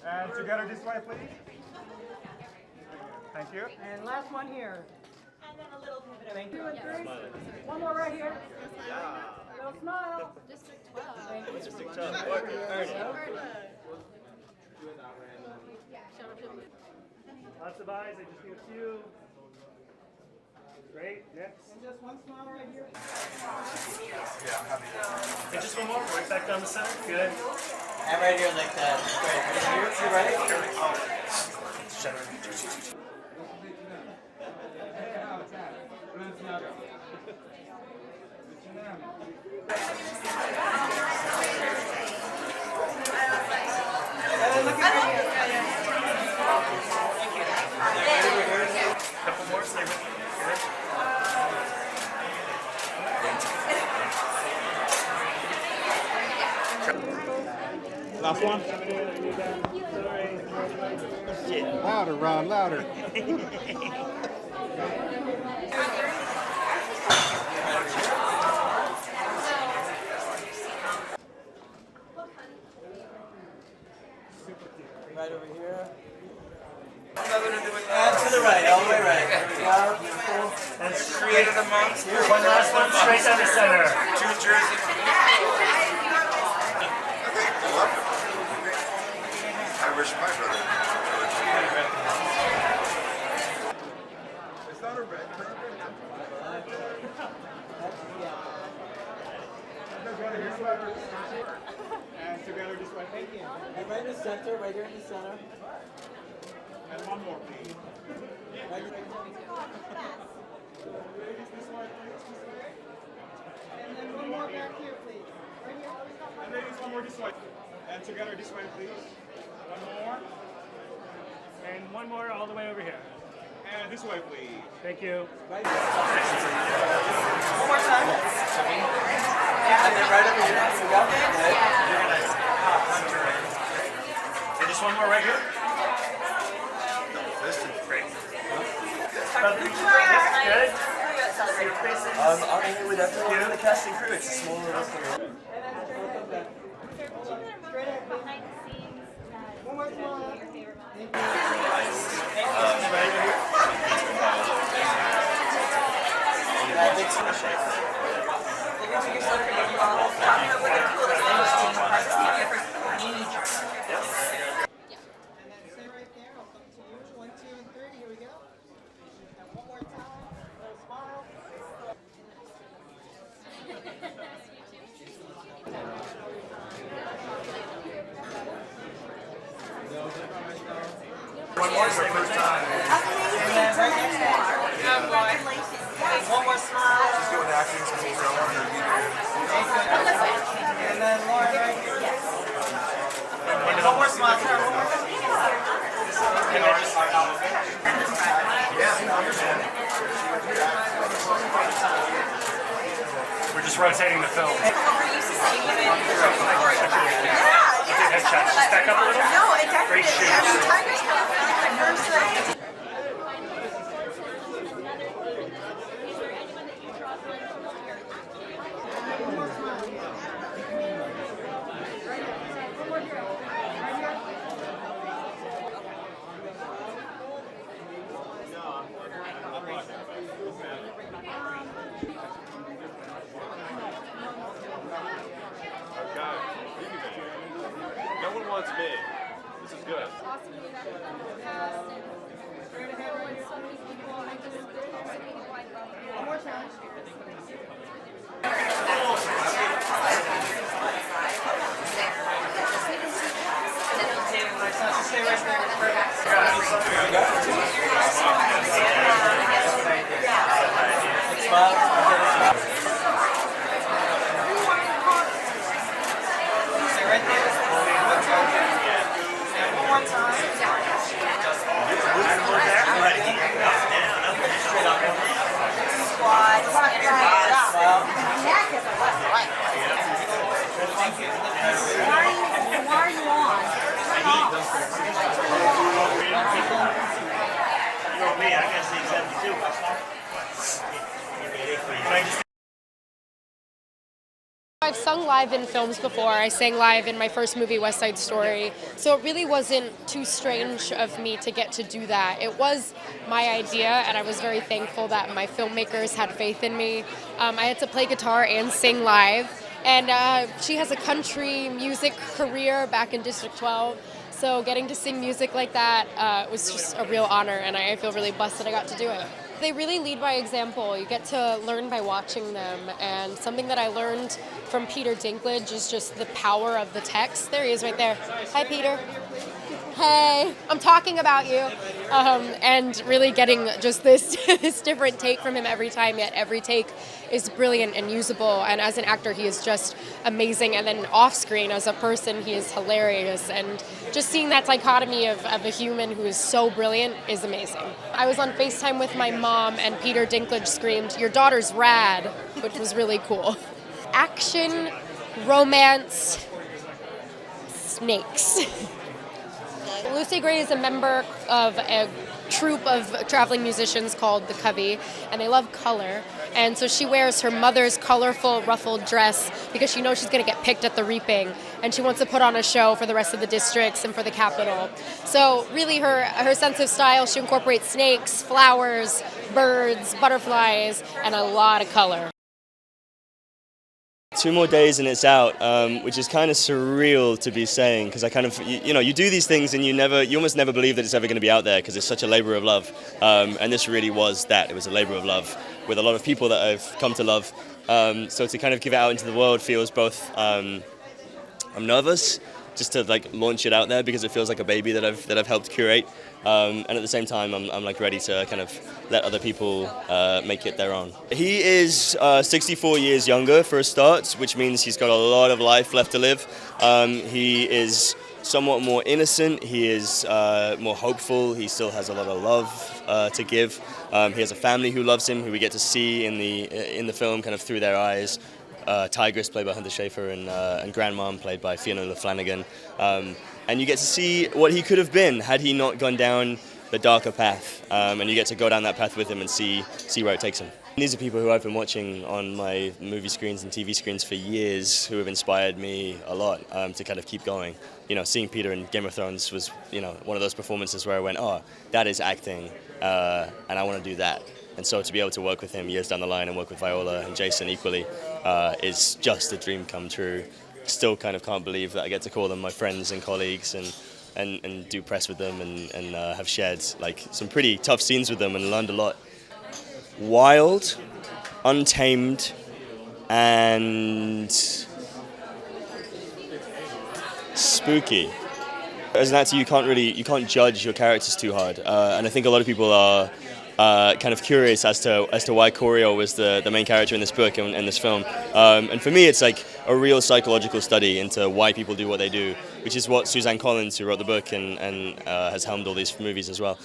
And together this way, please. Thank you. And last one here. And then a little pivot over. Thank you. And three. One more right here. Yeah. A little smile. District 12. Thank you. District 12. Lots of eyes. I just need a few. Great. Next. And just one smile right here. And just one more. Right back down the center. Good. And right here like that. Great. Here, to right. Couple more. Stay with me. Good. Last one. Louder, Ron, louder. Right over here. And to the right, all the way right. There we go. Beautiful. And straight to the monster. One last one. Straight down the center. Two Jersey. I wish my brother. It's not a red carpet. And together this way. Thank you. And right in the center, right here in the center. And one more, please. Right here. Ladies, this way, please. This way. And then one more back here, please. Right here. And ladies, one more this way. And together this way, please. One more. And one more all the way over here. And this way, please. Thank you. Right here. One more time. And then right over here. There we go. Good. And just one more right here. Great. Good. Your faces. I mean, we definitely do the casting crew. It's a small little crew. Behind the scenes One more smile. your favorite moment. And then stay right there. I'll come to you. 1, 2, and 3. Here we go. And one more time. A little smile. One more is the first time. And then right next to one more smile. She's doing acting school, so I want her to be there. And then Lauren right here. One more smile. One more. We're just rotating the film. We're used to seeing them in Headshots. Just back up a little. No, exactly. Great shoot. Every time there's kind of like first thing. No one wants me. This is good. One more time. Stay right there. Smile. Stay right there. One more time. Squad. Smile. Why are you on? Me, I guess the 72. I've sung live in films before. I sang live in my first movie, West Side Story. So it really wasn't too strange of me to get to do that. It was my idea, and I was very thankful that my filmmakers had faith in me. I had to play guitar and sing live. And she has a country music career back in District 12. So getting to sing music like that was just a real honor, and I feel really blessed that I got to do it. They really lead by example. You get to learn by watching them, and something that I learned from Peter Dinklage is just the power of the text. There he is right there. Hi, Peter. Hey, I'm talking about you. And really getting just this, this different take from him every time, yet every take is brilliant and usable. And as an actor, he is just amazing. And then off screen, as a person, he is hilarious. And just seeing that dichotomy of a human who is so brilliant is amazing. I was on FaceTime with my mom, and Peter Dinklage screamed, "Your daughter's rad," which was really cool. Action, romance, snakes. Lucy Gray is a member of a troupe of traveling musicians called the Covey, and they love color. And so she wears her mother's colorful ruffled dress because she knows she's going to get picked at the reaping, and she wants to put on a show for the rest of the districts and for the capital. So really her sense of style, she incorporates snakes, flowers, birds, butterflies, and a lot of color. 2 more days and it's out, which is kind of surreal to be saying, because I kind of, you do these things and you almost never believe that it's ever going to be out there because it's such a labor of love, and this really was that. It was a labor of love with a lot of people that I've come to love. So to kind of give it out into the world feels both, I'm nervous just to like launch it out there because it feels like a baby that I've helped curate, and at the same time I'm like ready to kind of let other people make it their own. He is 64 years younger for a start, which means he's got a lot of life left to live. He is somewhat more innocent, he is more hopeful, he still has a lot of love to give. He has a family who loves him, who we get to see in the film kind of through their eyes. Tigress, played by Hunter Schafer, and Grandmom, played by Fiona Flanagan. And you get to see what he could have been had he not gone down the darker path. And you get to go down that path with him and see where it takes him. These are people who I've been watching on my movie screens and TV screens for years, who have inspired me a lot to kind of keep going. Seeing Peter in Game of Thrones was, one of those performances where I went, oh, that is acting, and I want to do that. And so to be able to work with him years down the line and work with Viola and Jason equally is just a dream come true. Still kind of can't believe that I get to call them my friends and colleagues and do press with them and have shared like some pretty tough scenes with them and learned a lot. Wild, untamed, and spooky. As an actor, you can't judge your characters too hard, and I think a lot of people are kind of curious as to why Corio was the main character in this book and in this film. And for me, it's like a real psychological study into why people do what they do, which is what Suzanne Collins, who wrote the book and has helmed all these movies as well.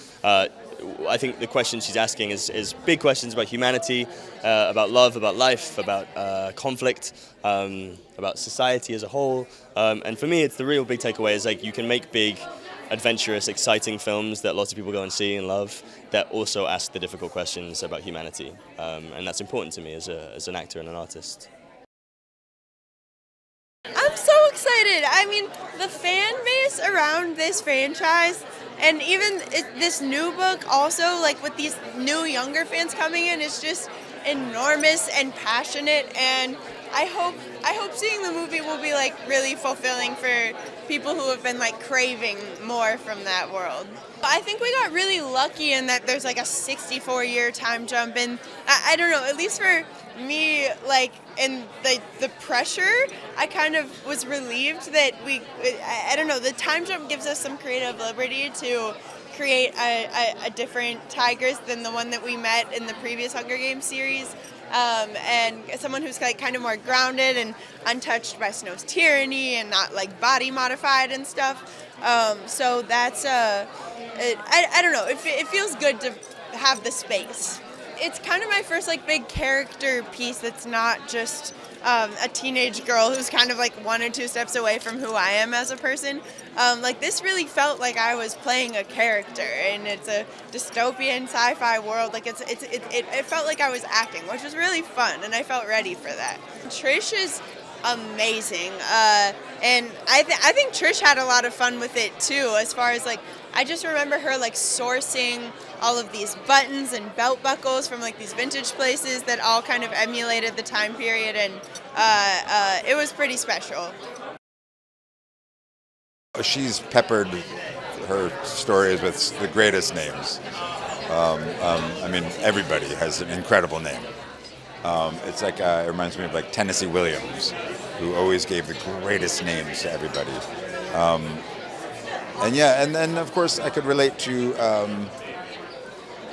I think the questions she's asking is big questions about humanity, about love, about life, about conflict, about society as a whole. And for me, it's the real big takeaway is like you can make big, adventurous, exciting films that lots of people go and see and love that also ask the difficult questions about humanity. And that's important to me as an actor and an artist. I'm so excited. I mean, the fan base around this franchise and even this new book also, like with these new younger fans coming in, is just enormous and passionate, and I hope seeing the movie will be like really fulfilling for people who have been like craving more from that world. I think we got really lucky in that there's like a 64-year time jump, and I don't know, at least for me, like in the pressure, I kind of was relieved that I don't know, the time jump gives us some creative liberty to create a different Tigress than the one that we met in the previous Hunger Games series. And someone who's like kind of more grounded and untouched by Snow's tyranny and not like body modified and stuff. So that's I don't know. It feels good to have the space. It's kind of my first like big character piece that's not just a teenage girl who's kind of like 1 or 2 steps away from who I am as a person. Like this really felt like I was playing a character, and it's a dystopian sci-fi world. Like it felt like I was acting, which was really fun, and I felt ready for that. Trish is amazing. And I think Trish had a lot of fun with it too, as far as like, I just remember her like sourcing all of these buttons and belt buckles from like these vintage places that all kind of emulated the time period, and it was pretty special. She's peppered her stories with the greatest names. I mean, everybody has an incredible name. It's like, it reminds me of like Tennessee Williams, who always gave the greatest names to everybody. And yeah, and then of course I could relate to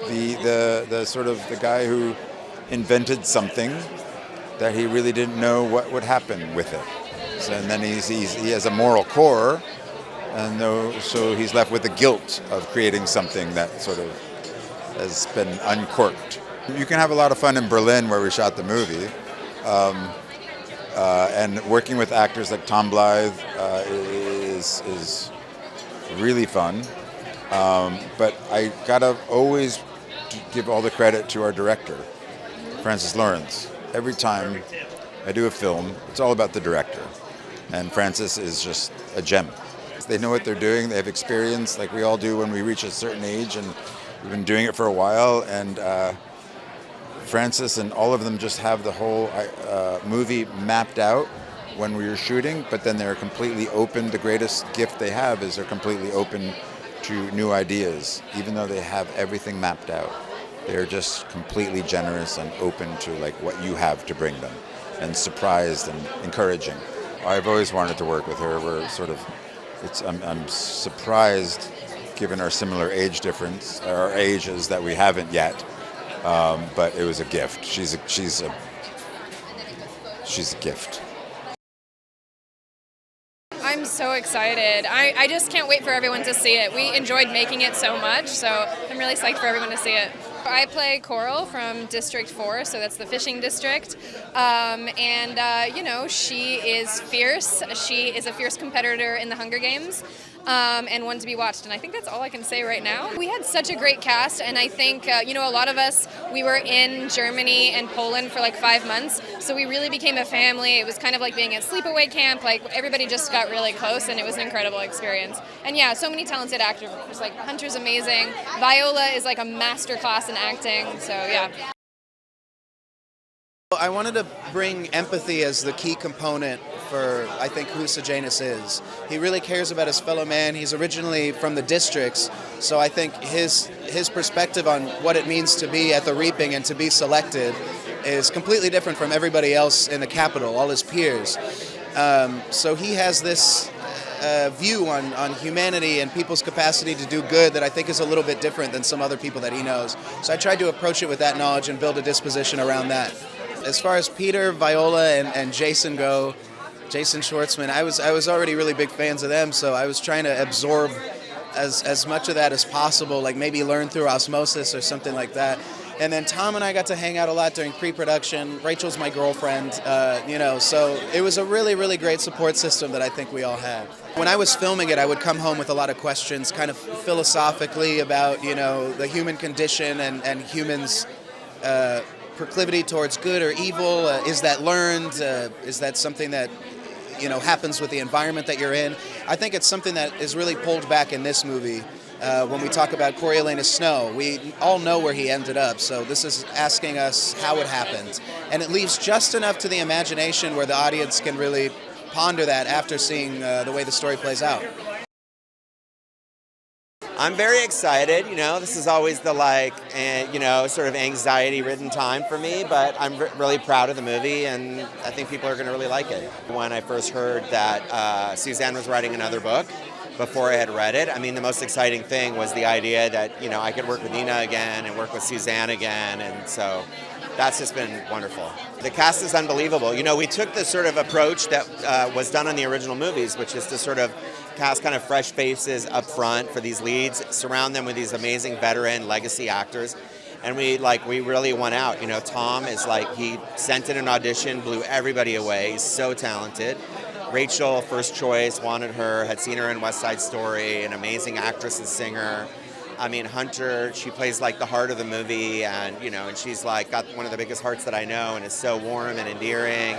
the sort of the guy who invented something that he really didn't know what would happen with it. So, and then he has a moral core, and so he's left with the guilt of creating something that sort of has been uncorked. You can have a lot of fun in Berlin, where we shot the movie, and working with actors like Tom Blyth is really fun. But I gotta always give all the credit to our director, Francis Lawrence. Every time I do a film, it's all about the director, and Francis is just a gem. They know what they're doing. They have experience, like we all do when we reach a certain age, and we've been doing it for a while. And Francis and all of them just have the whole movie mapped out when we were shooting, but then they're completely open. The greatest gift they have is they're completely open to new ideas, even though they have everything mapped out. They're just completely generous and open to like what you have to bring them, and surprised and encouraging. I've always wanted to work with her. We're sort of, I'm surprised, given our similar age difference, our ages, that we haven't yet. But it was a gift. She's a gift. I'm so excited. I just can't wait for everyone to see it. We enjoyed making it so much, so I'm really psyched for everyone to see it. I play Coral from District 4, so that's the fishing district. You know, she is fierce. She is a fierce competitor in the Hunger Games. And one to be watched. And I think that's all I can say right now. We had such a great cast, and I think, you know, a lot of us, we were in Germany and Poland for like 5 months, so we really became a family. It was kind of like being at sleepaway camp. Like, everybody just got really close, and it was an incredible experience. And yeah, so many talented actors. Like, Hunter's amazing. Viola is like a master class in acting, so yeah. I wanted to bring empathy as the key component for, I think, who Sejanus is. He really cares about his fellow man. He's originally from the districts, so I think his perspective on what it means to be at the reaping and to be selected is completely different from everybody else in the capital, all his peers. So he has this view on humanity and people's capacity to do good that I think is a little bit different than some other people that he knows. So I tried to approach it with that knowledge and build a disposition around that. As far as Peter, Viola, and Jason go, Jason Schwartzman, I was already really big fans of them, so I was trying to absorb as much of that as possible, like maybe learn through osmosis or something like that. And then Tom and I got to hang out a lot during pre-production. Rachel's my girlfriend, you know, so it was a really, really great support system that I think we all had. When I was filming it, I would come home with a lot of questions, kind of philosophically about, you know, the human condition and humans' proclivity towards good or evil. Is that learned? Is that something that, you know, happens with the environment that you're in? I think it's something that is really pulled back in this movie. When we talk about Coriolanus Snow, we all know where he ended up, so this is asking us how it happened. And it leaves just enough to the imagination where the audience can really ponder that after seeing the way the story plays out. I'm very excited. You know, this is always the you know, sort of anxiety-ridden time for me, but I'm really proud of the movie, and I think people are going to really like it. When I first heard that Suzanne was writing another book, before I had read it, I mean, the most exciting thing was the idea that, you know, I could work with Nina again and work with Suzanne again, and so that's just been wonderful. The cast is unbelievable. You know, we took the sort of approach that was done on the original movies, which is to sort of cast kind of fresh faces up front for these leads, surround them with these amazing veteran legacy actors, and we really won out. You know, Tom is like, he sent in an audition, blew everybody away. He's so talented. Rachel, first choice, wanted her, had seen her in West Side Story, an amazing actress and singer. I mean, Hunter, she plays like the heart of the movie, and, you know, and she's like got one of the biggest hearts that I know, and is so warm and endearing.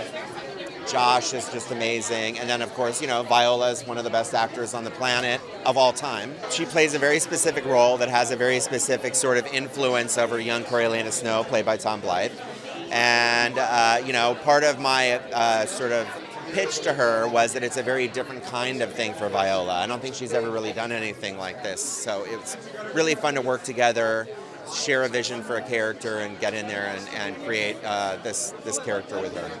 Josh is just amazing. And then, of course, Viola is one of the best actors on the planet of all time. She plays a very specific role that has a very specific sort of influence over young Coriolanus Snow, played by Tom Blyth. And, part of my sort of pitch to her was that it's a very different kind of thing for Viola. I don't think she's ever really done anything like this. So it's really fun to work together, share a vision for a character, and get in there and create this character with her.